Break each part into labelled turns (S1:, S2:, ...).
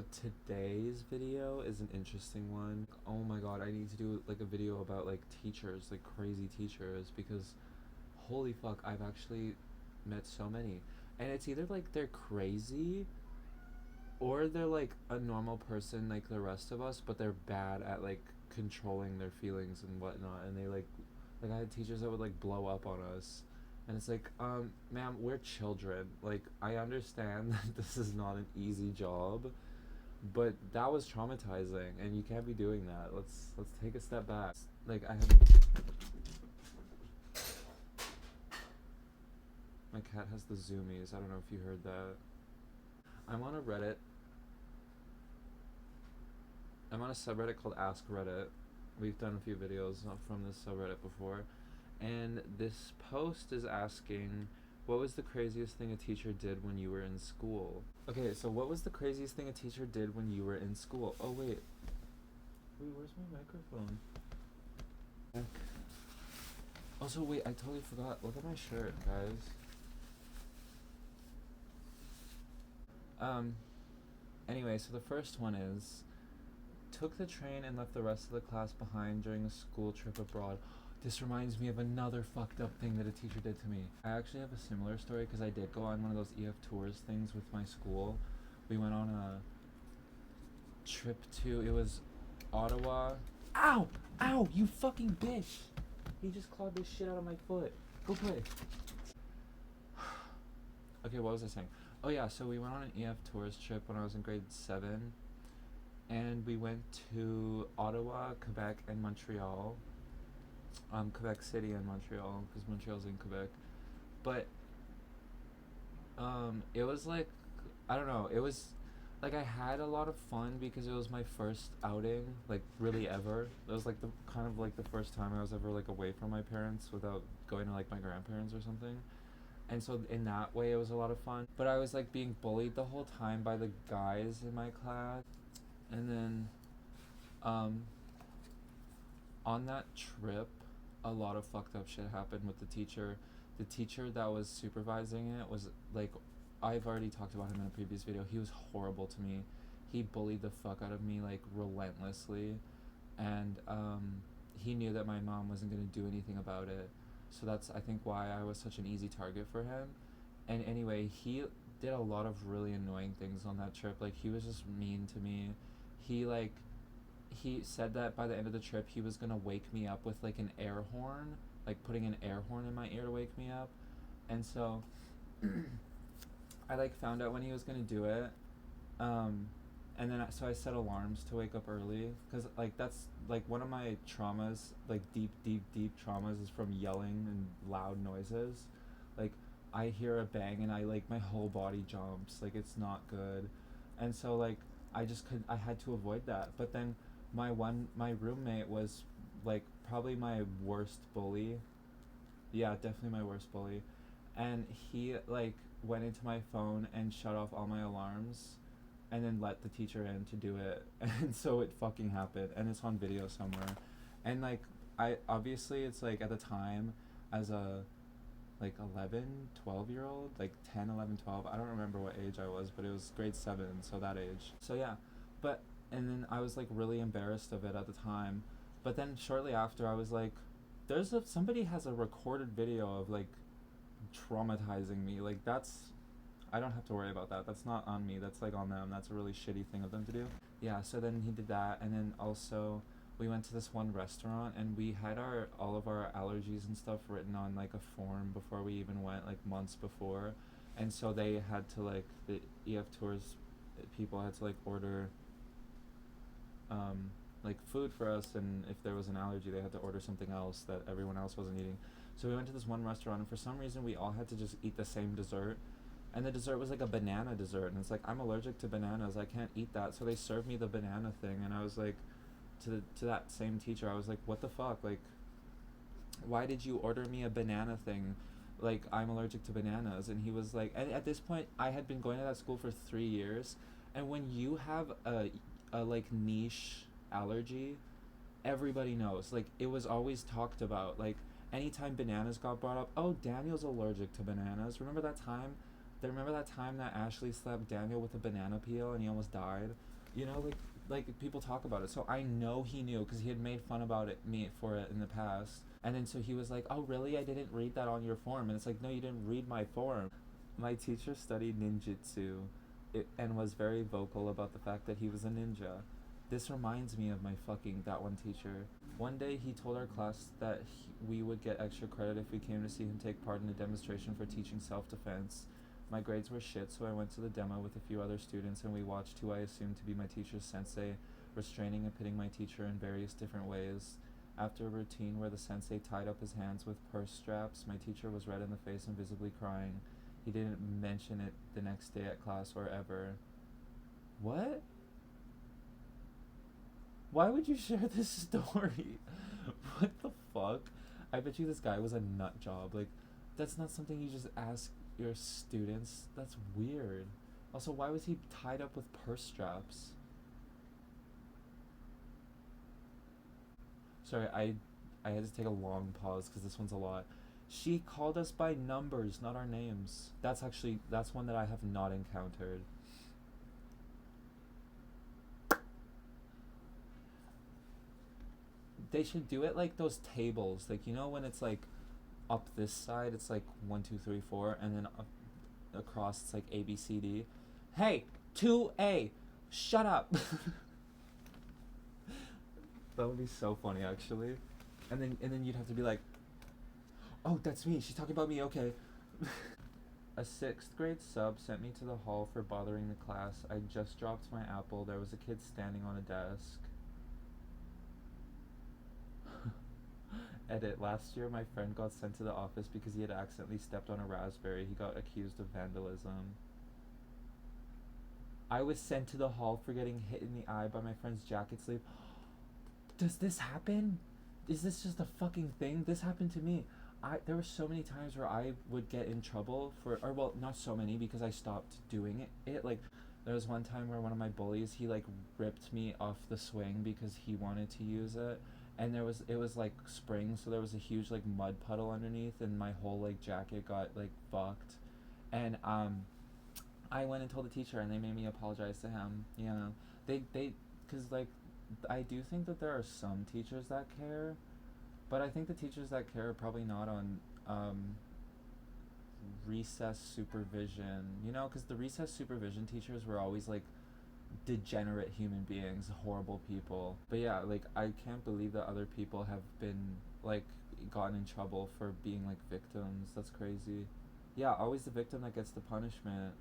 S1: So today's video is an interesting one. Oh my god, I need to do like a video about like teachers, like crazy teachers, because holy fuck, I've actually met so many. And it's either like they're crazy or they're like a normal person like the rest of us, but they're bad at like controlling their feelings and whatnot. And they like I had teachers that would like blow up on us. And it's like, ma'am, we're children. Like, I understand that this is not an easy job, but that was traumatizing, and you can't be doing that. Let's take a step back. Like, I have my cat has the zoomies. I don't know if you heard that. I'm on a Reddit. I'm on a subreddit called Ask Reddit. We've done a few videos from this subreddit before, and this post is asking, what was the craziest thing a teacher did when you were in school? Okay, so what was the craziest thing a teacher did when you were in school? Oh wait, where's my microphone? Also, wait, I totally forgot. Look at my shirt, guys. Anyway, so the first one is, took the train and left the rest of the class behind during a school trip abroad. This reminds me of another fucked up thing that a teacher did to me. I actually have a similar story because I did go on one of those EF tours things with my school. We went on a trip to, it was Ottawa. Ow! Ow! You fucking bitch! He just clawed this shit out of my foot. Go play. Okay, what was I saying? Oh yeah, so we went on an EF tours trip when I was in grade 7. And we went to Ottawa, Quebec, and Montreal. Quebec City and Montreal, because Montreal's in Quebec. But it was like, I don't know, it was like I had a lot of fun because it was my first outing, like really ever. It was like the kind of like the first time I was ever like away from my parents without going to like my grandparents or something. And so in that way it was a lot of fun. But I was like being bullied the whole time by the guys in my class. And then on that trip, a lot of fucked up shit happened with the teacher. The teacher that was supervising it was like, I've already talked about him in a previous video. He was horrible to me. He bullied the fuck out of me like relentlessly, and he knew that my mom wasn't gonna do anything about it. So that's, I think, why I was such an easy target for him. And anyway, he did a lot of really annoying things on that trip. Like, he was just mean to me. He like he said that by the end of the trip he was gonna wake me up with like an air horn, like putting an air horn in my ear to wake me up. And so I like found out when he was gonna do it, and then so I set alarms to wake up early, because like that's like one of my traumas, like deep traumas, is from yelling and loud noises. Like, I hear a bang and I like my whole body jumps, like it's not good. And so like I had to avoid that. But then my roommate was like probably my worst bully. Yeah, definitely my worst bully. And he like went into my phone and shut off all my alarms and then let the teacher in to do it. And so it fucking happened, and it's on video somewhere. And like, I obviously, it's like at the time, as a like 11, 12 year old, like 10, 11, 12, I don't remember what age I was, but it was grade 7, so that age. So yeah, but and then I was like really embarrassed of it at the time. But then shortly after, I was like, somebody has a recorded video of like traumatizing me. Like, that's, I don't have to worry about that. That's not on me. That's like on them. That's a really shitty thing of them to do. Yeah, so then he did that, and then also we went to this one restaurant, and we had all of our allergies and stuff written on like a form before we even went, like months before. And so they had to, like, the EF tours people had to like order like food for us, and if there was an allergy they had to order something else that everyone else wasn't eating. So we went to this one restaurant, and for some reason we all had to just eat the same dessert, and the dessert was like a banana dessert, and it's like, I'm allergic to bananas, I can't eat that. So they served me the banana thing, and I was like, to that same teacher, I was like, what the fuck, like, why did you order me a banana thing, like I'm allergic to bananas? And he was like, and at this point I had been going to that school for 3 years, and when you have a like niche allergy, everybody knows. Like, it was always talked about. Like, anytime bananas got brought up, oh, Daniel's allergic to bananas. Remember that time that Ashley slapped Daniel with a banana peel and he almost died? You know, like people talk about it. So I know he knew because he had made fun about it me for it in the past. And then so he was like, "Oh, really? I didn't read that on your form." And it's like, "No, you didn't read my form." My teacher studied ninjutsu, and was very vocal about the fact that he was a ninja. This reminds me of my fucking that one teacher. One day he told our class that we would get extra credit if we came to see him take part in a demonstration for teaching self-defense. My grades were shit, so I went to the demo with a few other students and we watched who I assumed to be my teacher's sensei, restraining and pitting my teacher in various different ways. After a routine where the sensei tied up his hands with purse straps, my teacher was red in the face and visibly crying. He didn't mention it the next day at class or ever. What? Why would you share this story? What the fuck? I bet you this guy was a nut job. Like, that's not something you just ask your students. That's weird. Also, why was he tied up with purse straps? Sorry, I had to take a long pause because this one's a lot. She called us by numbers, not our names. That's one that I have not encountered. They should do it like those tables, like you know when it's like up this side, it's like 1, 2, 3, 4, and then up across it's like ABCD. Hey, 2A, shut up. That would be so funny actually. And then you'd have to be like, oh, that's me. She's talking about me. Okay. A sixth grade sub sent me to the hall for bothering the class. I just dropped my apple. There was a kid standing on a desk. Edit. Last year, my friend got sent to the office because he had accidentally stepped on a raspberry. He got accused of vandalism. I was sent to the hall for getting hit in the eye by my friend's jacket sleeve. Does this happen? Is this just a fucking thing? This happened to me. There were so many times where I would get in trouble for, or well, not so many because I stopped doing it. Like, there was one time where one of my bullies, he like ripped me off the swing because he wanted to use it, and it was like spring, so there was a huge like mud puddle underneath, and my whole like jacket got like fucked, and I went and told the teacher, and they made me apologize to him. You know, because like I do think that there are some teachers that care, but I think the teachers that care are probably not on recess supervision. You know, because the recess supervision teachers were always like degenerate human beings, horrible people. But yeah, like I can't believe that other people have been like gotten in trouble for being like victims. That's crazy. Yeah, always the victim that gets the punishment.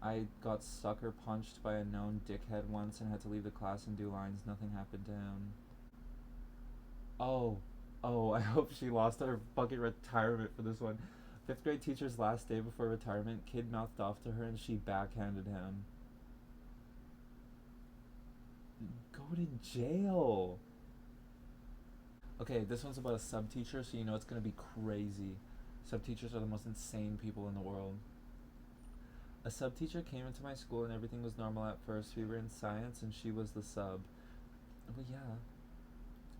S1: I got sucker punched by a known dickhead once and had to leave the class and do lines. Nothing happened to him. Oh, I hope she lost her fucking retirement for this one. Fifth grade teacher's last day before retirement, kid mouthed off to her and she backhanded him. Go to jail. Okay, this one's about a sub teacher, so you know it's gonna be crazy. Sub teachers are the most insane people in the world. A sub teacher came into my school and everything was normal at first. We were in science and she was the sub. Well, yeah.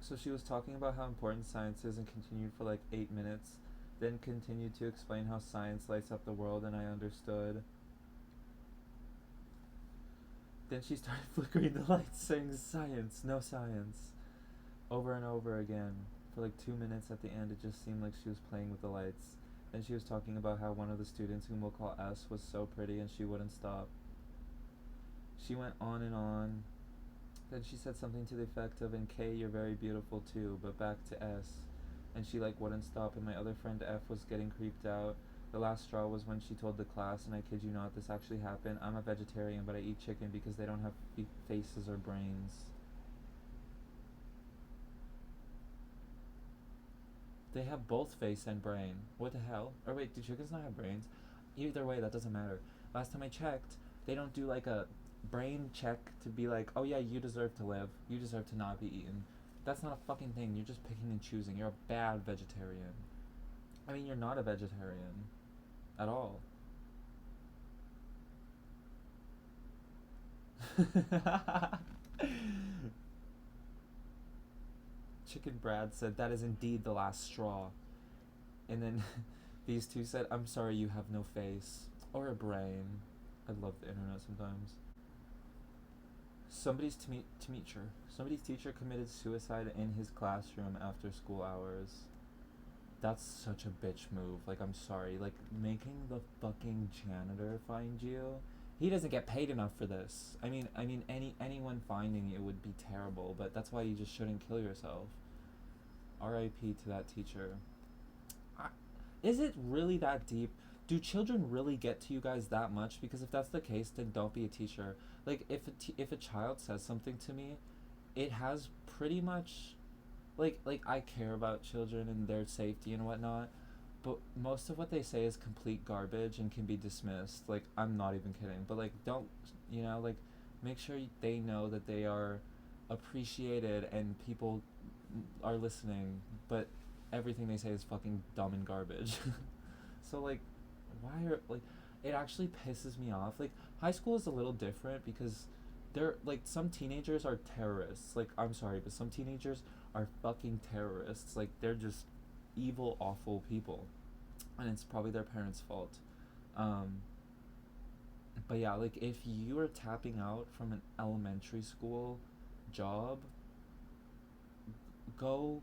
S1: So she was talking about how important science is and continued for like 8 minutes, then continued to explain how science lights up the world, and I understood. Then she started flickering the lights, saying science, no science, over and over again. For like 2 minutes at the end, it just seemed like she was playing with the lights. Then she was talking about how one of the students, whom we'll call S, was so pretty and she wouldn't stop. She went on and on. Then she said something to the effect of, "And K, you're very beautiful too, but back to S." And she like wouldn't stop, and my other friend F was getting creeped out. The last straw was when she told the class, and I kid you not, this actually happened. I'm a vegetarian, but I eat chicken because they don't have faces or brains. They have both face and brain. What the hell? Or wait, do chickens not have brains? Either way, that doesn't matter. Last time I checked, they don't do like a brain check to be like, oh yeah, you deserve to live. You deserve to not be eaten. That's not a fucking thing. You're just picking and choosing. You're a bad vegetarian. I mean, you're not a vegetarian at all. Chicken Brad said, that is indeed the last straw. And then these two said, I'm sorry you have no face. Or a brain. I love the internet sometimes. Somebody's teacher committed suicide in his classroom after school hours. That's such a bitch move. Like, I'm sorry. Like, making the fucking janitor find you. He doesn't get paid enough for this. Anyone finding you would be terrible, but that's why you just shouldn't kill yourself. R.I.P. to that teacher. I, is it really that deep? Do children really get to you guys that much? Because if that's the case, then don't be a teacher. Like, if a child says something to me, it has pretty much, like I care about children and their safety and whatnot, but most of what they say is complete garbage and can be dismissed. Like, I'm not even kidding. But like, don't, like, make sure they know that they are appreciated and people are listening, but everything they say is fucking dumb and garbage. So like, why are, like, it actually pisses me off. Like, high school is a little different because they're like, some teenagers are terrorists. Like, I'm sorry, but some teenagers are fucking terrorists. Like, they're just evil, awful people, and it's probably their parents' fault. Um, but yeah, like, if you are tapping out from an elementary school job, go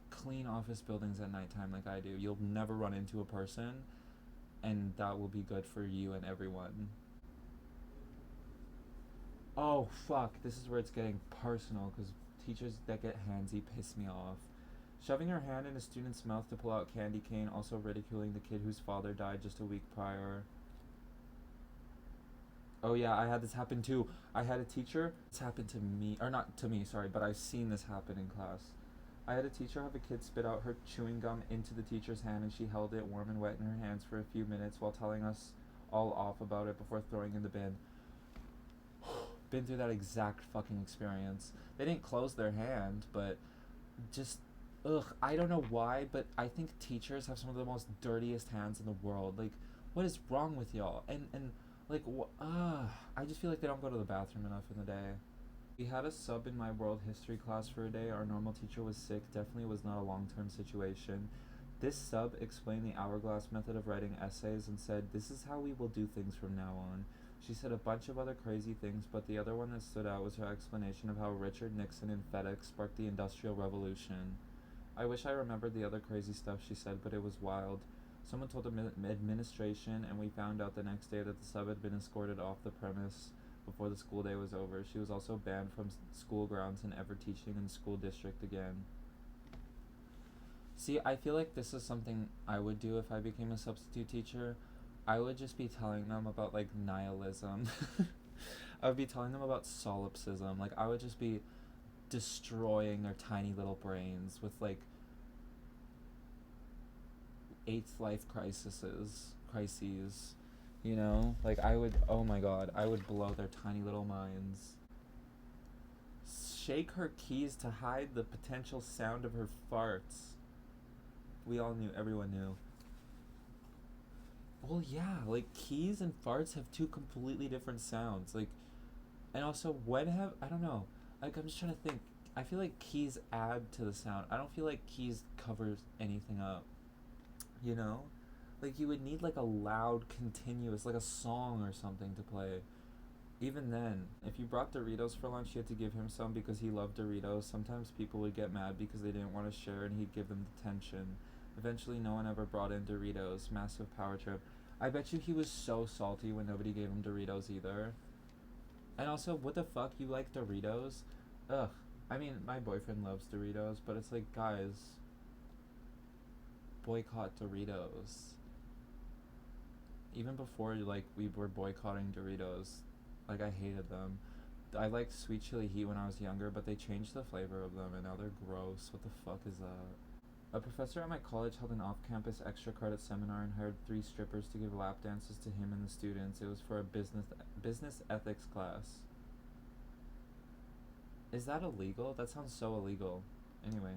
S1: clean office buildings at nighttime like I do. You'll never run into a person, and that will be good for you and everyone. Oh fuck, this is where it's getting personal because teachers that get handsy piss me off. Shoving her hand in a student's mouth to pull out candy cane, also ridiculing the kid whose father died just a week prior. Oh yeah, I had this happen too. I had a teacher. This happened to me, or not to me, sorry, but I've seen this happen in class. I had a teacher have a kid spit out her chewing gum into the teacher's hand, and she held it warm and wet in her hands for a few minutes while telling us all off about it before throwing in the bin. Been through that exact fucking experience. They didn't close their hand, but just, ugh, I don't know why, but I think teachers have some of the most dirtiest hands in the world. Like, what is wrong with y'all? And like, I just feel like they don't go to the bathroom enough in the day. We had a sub in my world history class for a day. Our normal teacher was sick. Definitely was not a long-term situation. This sub explained the hourglass method of writing essays and said, "This is how we will do things from now on." She said a bunch of other crazy things, but the other one that stood out was her explanation of how Richard Nixon and FedEx sparked the Industrial Revolution. I wish I remembered the other crazy stuff she said, but it was wild. Someone told the administration, and we found out the next day that the sub had been escorted off the premise before the school day was over. She was also banned from school grounds and ever teaching in the school district again. See, I feel like this is something I would do if I became a substitute teacher. I would just be telling them about, like, nihilism. I would be telling them about solipsism. Like, I would just be destroying their tiny little brains with, like, eighth life crises. Like, I would, oh my god, I would blow their tiny little minds. Shake her keys to hide the potential sound of her farts. We all knew, everyone knew. Well, yeah, like, keys and farts have two completely different sounds. Like, and also, I don't know. Like, I'm just trying to think. I feel like keys add to the sound. I don't feel like keys covers anything up. You know? Like, you would need, like, a loud, continuous, like a song or something to play. Even then, if you brought Doritos for lunch, you had to give him some because he loved Doritos. Sometimes people would get mad because they didn't want to share and he'd give them detention. Eventually, no one ever brought in Doritos. Massive power trip. I bet you he was so salty when nobody gave him Doritos either. And also, what the fuck? You like Doritos? Ugh. I mean, my boyfriend loves Doritos, but it's like, guys, boycott Doritos. Even before, like, we were boycotting Doritos, like, I hated them. I liked sweet chili heat when I was younger, but they changed the flavor of them and now they're gross. What the fuck is that? A professor at my college held an off-campus extra credit seminar and hired 3 strippers to give lap dances to him and the students. It was for a business ethics class. Is that illegal? That sounds so illegal. Anyway.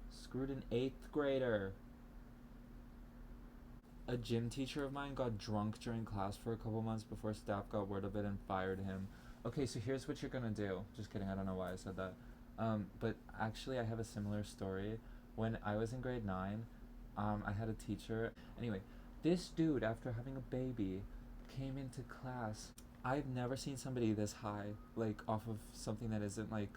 S1: Screwed an 8th grader. A gym teacher of mine got drunk during class for a couple months before staff got word of it and fired him. Okay, so here's what you're gonna do. Just kidding, I don't know why I said that. But actually, I have a similar story. When I was in grade 9, I had a teacher. Anyway, this dude, after having a baby, came into class. I've never seen somebody this high, like off of something that isn't like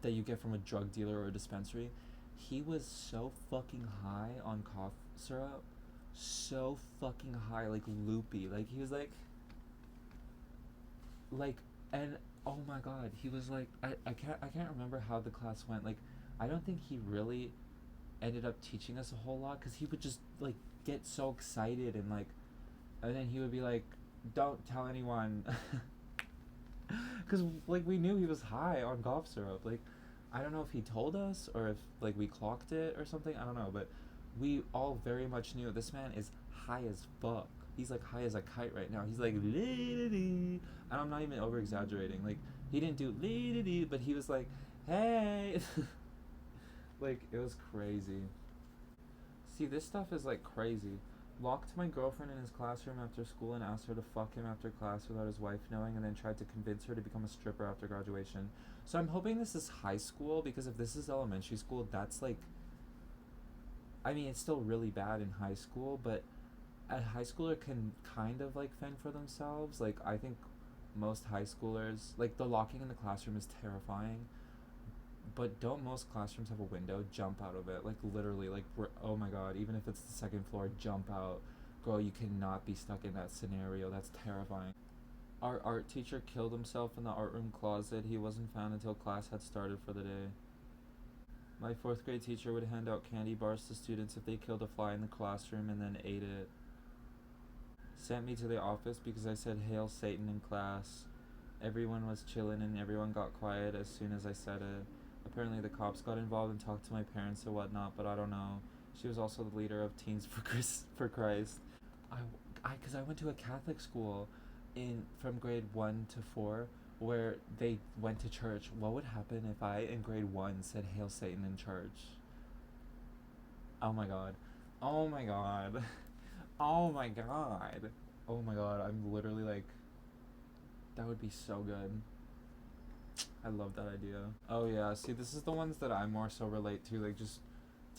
S1: that you get from a drug dealer or a dispensary. He was so fucking high on cough syrup, so fucking high, like loopy. Like he was like, and oh my god, he was like, I can't remember how the class went. Like, I don't think he really ended up teaching us a whole lot because he would just like get so excited and then he would be like, "Don't tell anyone," because like we knew he was high on cough syrup. Like, I don't know if he told us or if like we clocked it or something. I don't know, but we all very much knew this man is high as fuck. He's like high as a kite right now. He's like, and I'm not even over exaggerating. Like, he didn't do but he was like, hey. Like, it was crazy. See, this stuff is like crazy. Locked my girlfriend in his classroom after school and asked her to fuck him after class without his wife knowing, and then tried to convince her to become a stripper after graduation. So I'm hoping this is high school, because if this is elementary school, that's like, I mean, it's still really bad in high school, but a high schooler can kind of like fend for themselves. Like, I think most high schoolers, like, the locking in the classroom is terrifying, but don't most classrooms have a window? Jump out of it, like literally, like oh my god, even if it's the second floor, jump out, girl. You cannot be stuck in that scenario. That's terrifying. Our art teacher killed himself in the art room closet. He wasn't found until class had started for the day. My fourth grade teacher would hand out candy bars to students if they killed a fly in the classroom and then ate it. Sent me to the office because I said "Hail Satan" in class. Everyone was chillin' and everyone got quiet as soon as I said it. Apparently the cops got involved and talked to my parents or whatnot, but I don't know. She was also the leader of Teens for Christ. Because I went to a Catholic school from grade 1 to 4 where they went to church. What would happen if I in grade 1 said "Hail Satan" in church? Oh my god. Oh my god. Oh my god. Oh my god. I'm literally like, that would be so good. I love that idea. Oh yeah, see, this is the ones that I more so relate to, like just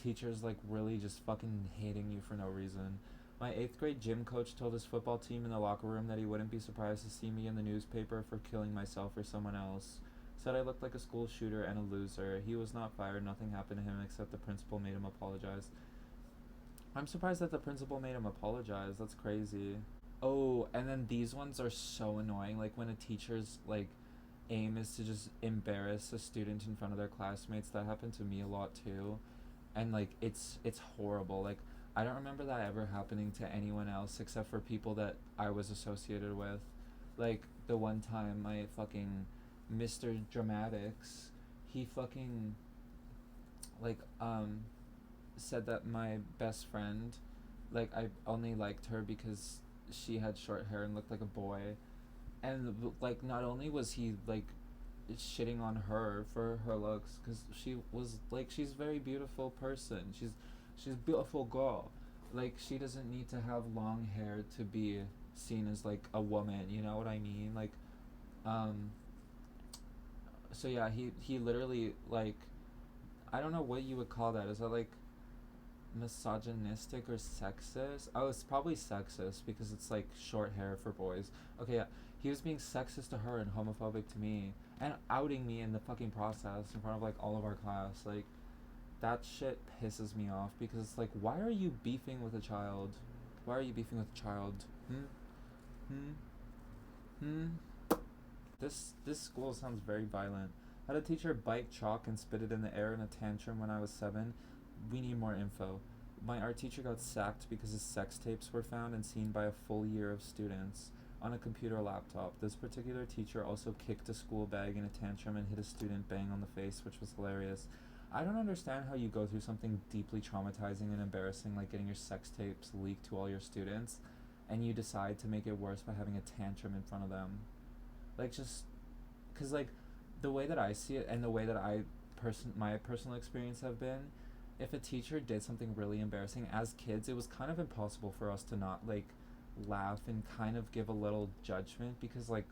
S1: teachers like really just fucking hating you for no reason. My 8th grade gym coach told his football team in the locker room that he wouldn't be surprised to see me in the newspaper for killing myself or someone else. Said I looked like a school shooter and a loser. He was not fired, nothing happened to him except the principal made him apologize. I'm surprised that the principal made him apologize. That's crazy. Oh, and then these ones are so annoying. Like when a teacher's like aim is to just embarrass a student in front of their classmates. That happened to me a lot too, and like it's horrible. Like, I don't remember that ever happening to anyone else except for people that I was associated with. Like the one time my fucking Mr. Dramatics, he fucking like said that my best friend, like, I only liked her because she had short hair and looked like a boy. And like, not only was he like shitting on her for her looks, because she was like, she's a very beautiful person, she's a beautiful girl, like she doesn't need to have long hair to be seen as like a woman, you know what I mean? Like, um so yeah, he literally, like, I don't know what you would call that. Is that like misogynistic or sexist? Oh, it's probably sexist because it's like short hair for boys. Okay, yeah. He was being sexist to her and homophobic to me and outing me in the fucking process in front of like all of our class. Like, that shit pisses me off because it's like, why are you beefing with a child? Why are you beefing with a child? Hmm? Hmm? This school sounds very violent. Had a teacher bite chalk and spit it in the air in a tantrum when I was 7. We need more info. My art teacher got sacked because his sex tapes were found and seen by a full year of students on a computer laptop. This particular teacher also kicked a school bag in a tantrum and hit a student bang on the face, which was hilarious. I don't understand how you go through something deeply traumatizing and embarrassing like getting your sex tapes leaked to all your students, and you decide to make it worse by having a tantrum in front of them. Like, just because, like, the way that I see it and the way that my personal experience have been, if a teacher did something really embarrassing as kids, it was kind of impossible for us to not like laugh and kind of give a little judgment, because like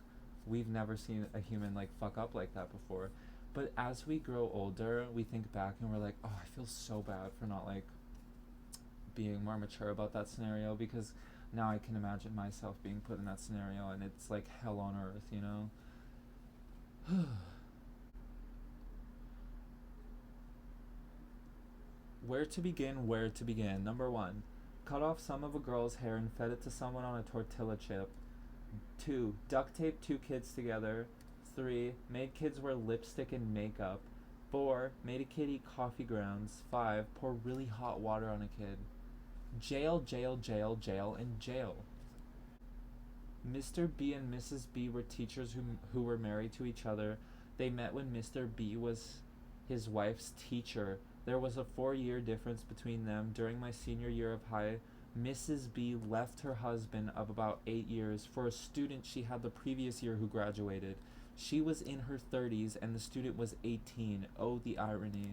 S1: we've never seen a human like fuck up like that before. But as we grow older, we think back and we're like, oh, I feel so bad for not like being more mature about that scenario, because now I can imagine myself being put in that scenario, and it's like hell on earth, you know? Where to begin? Where to begin? Number one, cut off some of a girl's hair and fed it to someone on a tortilla chip. Two, duct tape two kids together. Three, made kids wear lipstick and makeup. Four, made a kid eat coffee grounds. Five, pour really hot water on a kid. Jail, jail, jail, jail, and jail. Mr. B and Mrs. B were teachers who were married to each other. They met when Mr. B was his wife's teacher. There was a 4 year difference between them. During my senior year of high, Mrs. B left her husband of about 8 years for a student she had the previous year who graduated. She was in her 30s and the student was 18. Oh, the irony.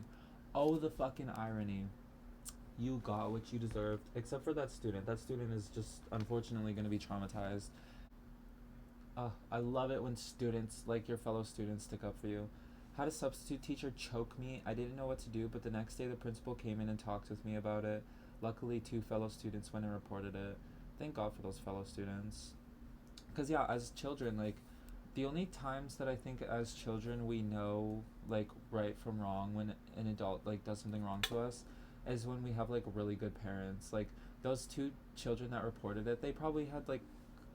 S1: Oh, the fucking irony. You got what you deserved, except for that student. That student is just unfortunately going to be traumatized. I love it when students, like your fellow students, stick up for you. Had a substitute teacher choke me. I didn't know what to do, but the next day the principal came in and talked with me about it. Luckily, two fellow students went and reported it. Thank God for those fellow students. Because, yeah, as children, like, the only times that I think as children we know, like, right from wrong when an adult, like, does something wrong to us is when we have, like, really good parents. Like, those two children that reported it, they probably had, like,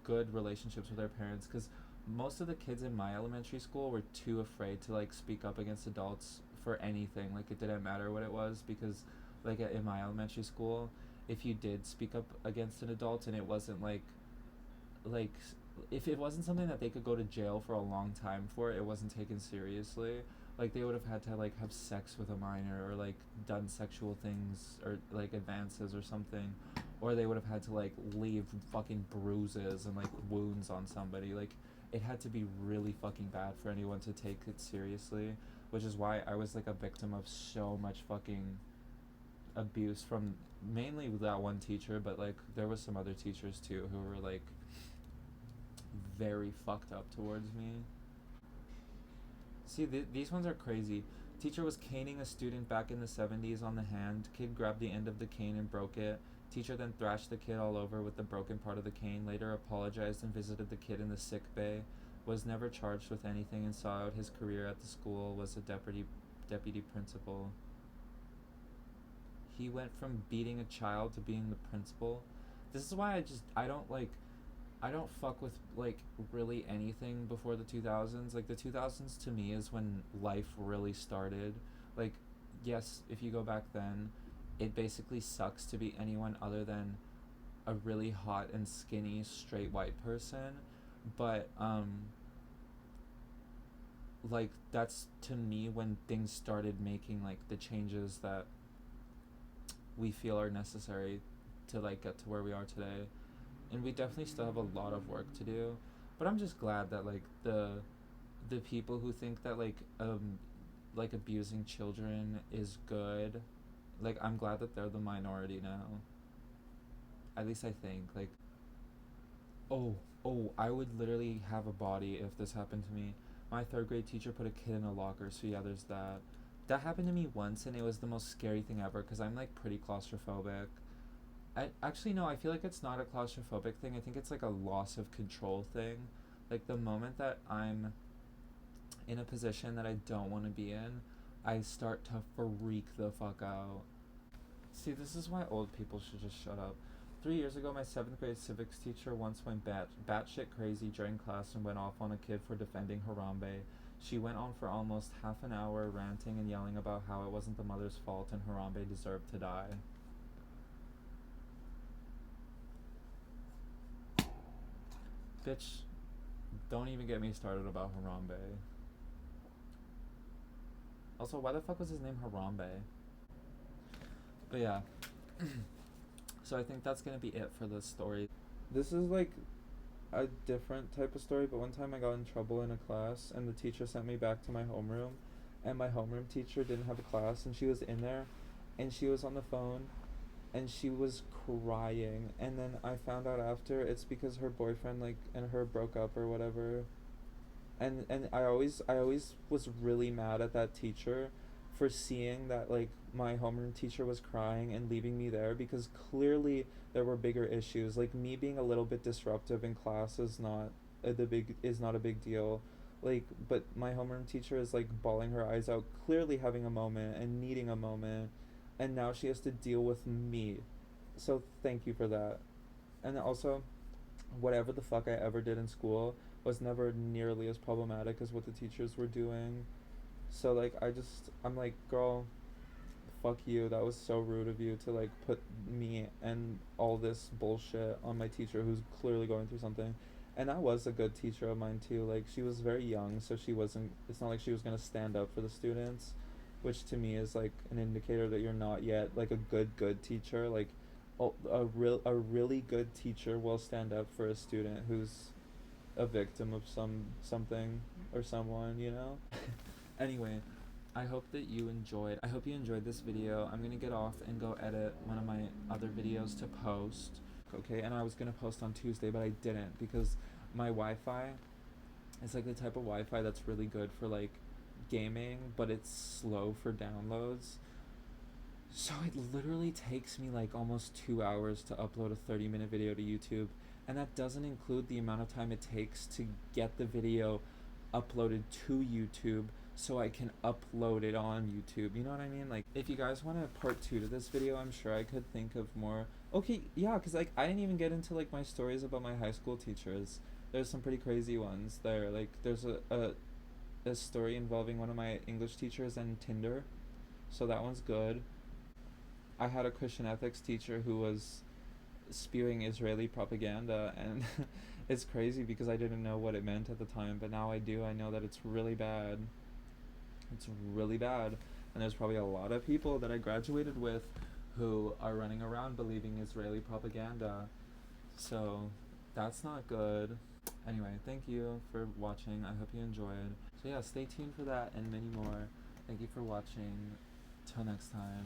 S1: good relationships with their parents because most of the kids in my elementary school were too afraid to like speak up against adults for anything. Like it didn't matter what it was because like in my elementary school, if you did speak up against an adult and it wasn't like if it wasn't something that they could go to jail for a long time for, it wasn't taken seriously. Like they would have had to like have sex with a minor or like done sexual things or like advances or something, or they would have had to like leave fucking bruises and like wounds on somebody. Like it had to be really fucking bad for anyone to take it seriously, which is why I was like a victim of so much fucking abuse from mainly that one teacher, but like there was some other teachers too who were like very fucked up towards me. See, these ones are crazy. Teacher was caning a student back in the 70s on the hand. Kid grabbed the end of the cane and broke it. Teacher then thrashed the kid all over with the broken part of the cane. Later apologized and visited the kid in the sick bay. Was never charged with anything and saw out his career at the school. Was a deputy principal. He went from beating a child to being the principal. This is why I don't fuck with like really anything before the 2000s. Like the 2000s to me is when life really started. Like yes, if you go back then, it basically sucks to be anyone other than a really hot and skinny straight white person, but like that's to me when things started making like the changes that we feel are necessary to like get to where we are today. And we definitely still have a lot of work to do, but I'm just glad that like the people who think that like abusing children is good, like I'm glad that they're the minority now. At least I think like oh I would literally have a body if this happened to me. My third grade teacher put a kid in a locker, so yeah, there's that. That happened to me once and it was the most scary thing ever because I'm like pretty claustrophobic. Actually, no, I feel like it's not a claustrophobic thing. I think it's like a loss of control thing. Like the moment that I'm in a position that I don't want to be in, I start to freak the fuck out. See, this is why old people should just shut up. 3 years ago, my seventh grade civics teacher once went batshit crazy during class and went off on a kid for defending Harambe. She went on for almost half an hour ranting and yelling about how it wasn't the mother's fault and Harambe deserved to die. Bitch, don't even get me started about Harambe. Also, why the fuck was his name Harambe? But yeah. So I think that's gonna be it for this story. This is like a different type of story, but one time I got in trouble in a class and the teacher sent me back to my homeroom and my homeroom teacher didn't have a class and she was in there and she was on the phone and she was crying, and then I found out after it's because her boyfriend like and her broke up or whatever. And I always was really mad at that teacher for seeing that like my homeroom teacher was crying and leaving me there, because clearly there were bigger issues. Like me being a little bit disruptive in class is not a big deal. Like, but my homeroom teacher is like bawling her eyes out, clearly having a moment and needing a moment, and now she has to deal with me. So thank you for that. And also, whatever the fuck I ever did in school was never nearly as problematic as what the teachers were doing. So like I'm like, girl, fuck you. That was so rude of you to like put me and all this bullshit on my teacher who's clearly going through something. And that was a good teacher of mine too. Like she was very young, so she wasn't it's not like she was going to stand up for the students, which to me is like an indicator that you're not yet like a good teacher. Like a really good teacher will stand up for a student who's a victim of something or someone, you know? Anyway, I hope you enjoyed this video. I'm gonna get off and go edit one of my other videos to post. Okay, and I was gonna post on Tuesday, but I didn't because my Wi-Fi is like the type of Wi-Fi that's really good for like gaming, but it's slow for downloads. So it literally takes me like almost 2 hours to upload a 30-minute video to YouTube, and that doesn't include the amount of time it takes to get the video uploaded to YouTube so I can upload it on YouTube. You know what I mean? Like, if you guys want a part 2 to this video, I'm sure I could think of more. Okay, yeah, because like I didn't even get into like my stories about my high school teachers. There's some pretty crazy ones there. Like, there's a story involving one of my English teachers and Tinder, so that one's good. I had a Christian ethics teacher who was spewing Israeli propaganda, and it's crazy because I didn't know what it meant at the time, but now I do. I know that it's really bad. It's really bad. And there's probably a lot of people that I graduated with who are running around believing Israeli propaganda. So that's not good. Anyway, thank you for watching. I hope you enjoyed. So yeah, stay tuned for that and many more. Thank you for watching. Till next time.